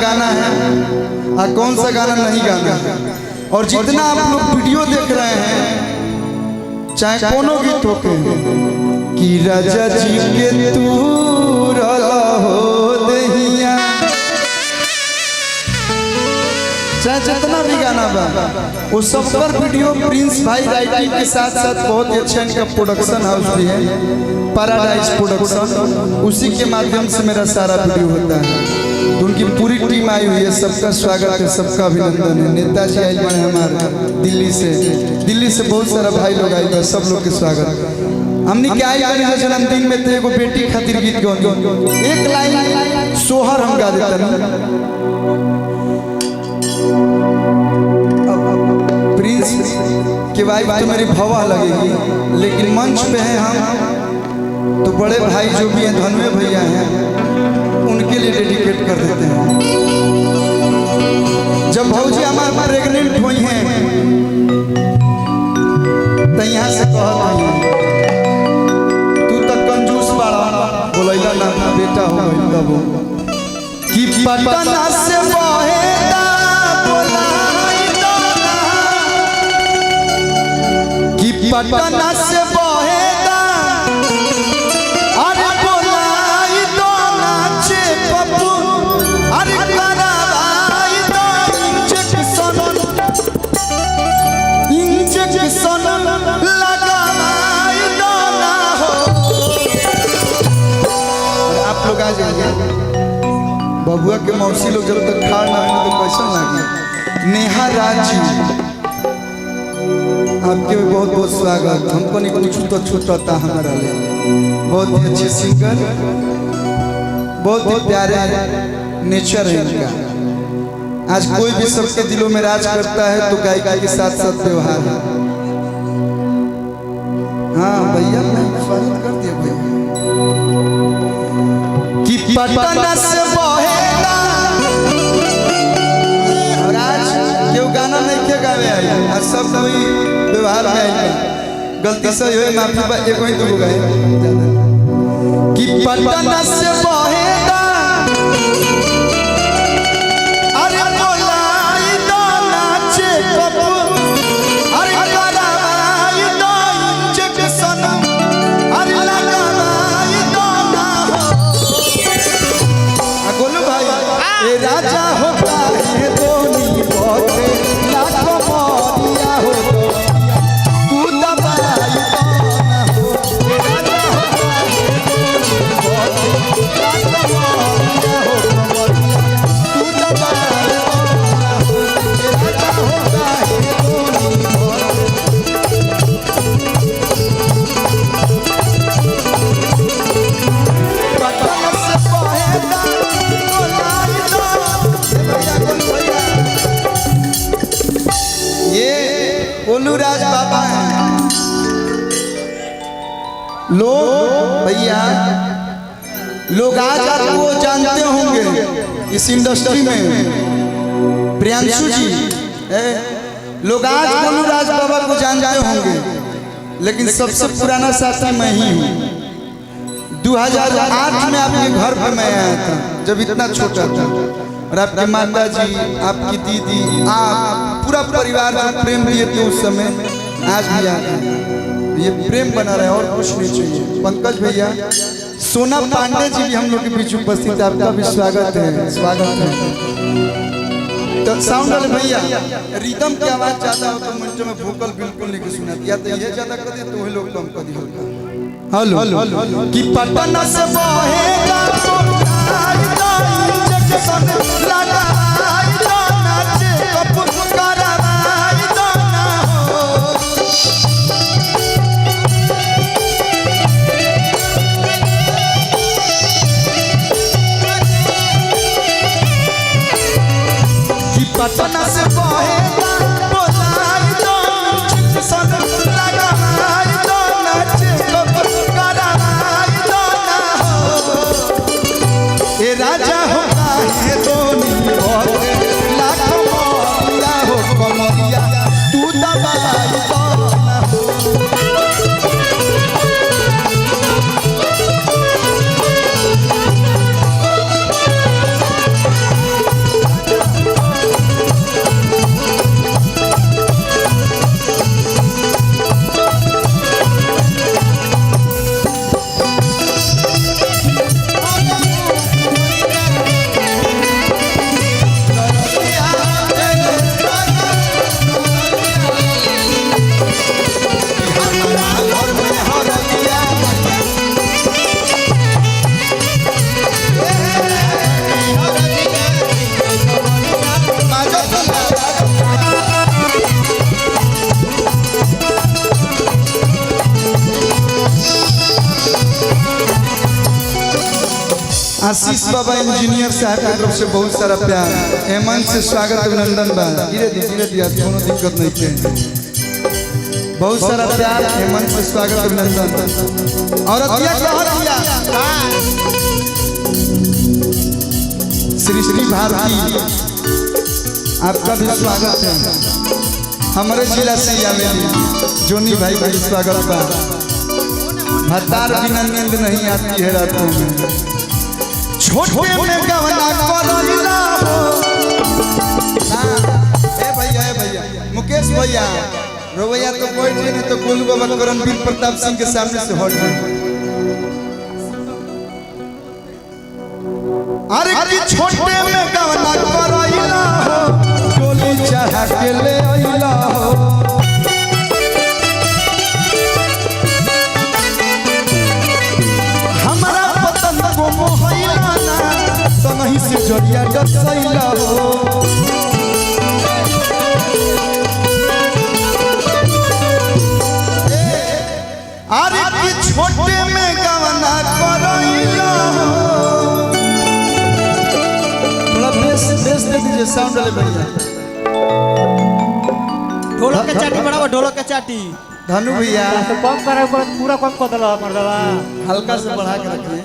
गाना है और कौन सा गाना नहीं गाना है। और जितना आप लोग वीडियो देख रहे हैं, चाहे कोनो गीत हो के कि राजा जी के तू रला हो दहिया, चाहे जितना भी गाना बा वो सब पर वीडियो प्रिंस भाई राइटिंग के साथ साथ बहुत अच्छा इनका प्रोडक्शन हाउस भी है, पैराडाइज प्रोडक्शन, उसी के माध्यम से मेरा सारा वीडियो होता है। तो उनकी पूरी टीम आई हुई है, सबका स्वागत है, सबका अभिनंदन है। नेताजी आए बने हमारे दिल्ली से बहुत सारा भाई लोग आए हैं, सब लोग के स्वागत। हमने क्या आई बनी जन्मदिन में तो एगो बेटी खातिर गीत गौनी, एक लाइन सोहर हम गा देता ना। प्रिंस की वाइफ तो मेरी भवा लगेगी, लेकिन मंच पे है हम तो बड़े भाई जो भी हैं, धनवे भैया हैं, उनके लिए डेडिकेट कर देते हैं। जब भौजी हमारे प्रेग्नेंट हुई हैं तो यहाँ से कहत हैं तू तक कंजूस बाड़ा, बोलैला ना बेटा हो गई तब कि पटना से बहेदा बोलाई दो ना, कि पटना से बहेदा अरे बोलाई दो नाचे पप्पू, अरे करावाई दो इंजेक्शन लगावाई दो ना हो। आप लोग आ जाइए, बबुआ के मौसी लोग जब तक खा ना हो तो कैसा लगे। नेहा राजी आपके भी बहुत बहुत स्वागत। हमको नहीं कुछ तो छूटता हमारा लिए, बहुत ही अच्छे सिंगर, बहुत ही प्यारे नेचर है इनका। आज कोई भी सबके दिलों में राज करता है तो गायिका के साथ साथ व्यवहार है। हाँ भैया मैं स्वागत कर दिया भैया कि पटना से बहेदा, और आज क्यों गाना नहीं के गावे आई, आज सब कोई व्यवहार में आई, गलती से हुए माफी बा, एक ही दो गाए कि पटना से बहेदा अरे बोलाई दो नाचे पप्पू, अरे करावाई दो इंजेक्शन, अरे लगावाई दो ना हो। गोलू भाई ए राजा होता है दोनी बोले लाखों मोरिया हो, तू दबाई दो ना हो। ए राजा होता है दोनी बोले लाखों मोरिया हो, तू दबाई दो ना हो। ए राजा होता है दोनी बोले पटना से बहेदा बोलाई दो। ये कोलू राज बाबा हैं। लोग भैया लोग आज आपको जानते होंगे इस इंडस्ट्री में, प्रियांशु जी लोग आज कोलू राज बाबा को जानते होंगे, लेकिन सबसे पुराना साथी मैं ही हूँ। 2008 में आपके घर पर मैं आया था जब इतना छोटा था, और आपकी माता जी, आपकी दीदी, आप पूरा परिवार जो प्रेम दिए थे उस समय, आज भी याद है। ये प्रेम बना रहे और कुछ नहीं चाहिए। पंकज भैया, सोना पांडे जी भी हम लोग के बीच उपस्थित है, आपका भी स्वागत है, स्वागत है। तो साउंड वाले भैया रिदम की आवाज ज्यादा हो तो मंच में वोकल बिल्कुल नहीं सुना दिया, तो ये ज्यादा कर दिया तो वही लोग कम कर दिया। हेलो कि पटना से बहेगा बोलाई दो इंजेक्शन लगाई दो नाचे पप्पू, करावाई दो ना हो। कि पटना से बहेगा बोलाई दो इंजेक्शन लगाई दो नाचे पप्पू, करावाई दो ना हो। ए राजा होता है दोनी बोले लाखों मोरिया हो, कमरिया तू दबाई दो ना हो। आशीष बाबा इंजीनियर साहब की तरफ से बहुत सारा प्यार। हेमंत से स्वागत अभिनंदन बा। धीरे धीरे कोनो दिक्कत नहीं है। बहुत सारा प्यार हेमंत से स्वागत अभिनंदन। और श्री श्री भारती आपका भी स्वागत है। हमारे जिला से जोनी भाई का स्वागत बा। भतार बिना नींद नहीं आती है रातों में। छोटे में गवना करैला हो। ए भैया मुकेश भैया रोवैया तो कोई नहीं तो गोलू बाबा करणवीर प्रताप सिंह के सामने से हट गए। अरे कि छोटे में गवना करैला हो, गोली चढ़ा के ले आइला हो। हमारा पतन को मोहइला ना, संगही से जरिया डसैला हो। अरे कि छोटे में गवना करैला हो। थोड़ा बेस दे दीजिए साउंड वाले भैया। ढोलक के चाटी बढ़ाओ, ढोलक के चाटी। धनु भैया तो कम करा, पूरा कम कर दला मर्दवा। हल्का से बढ़ा के रखिए।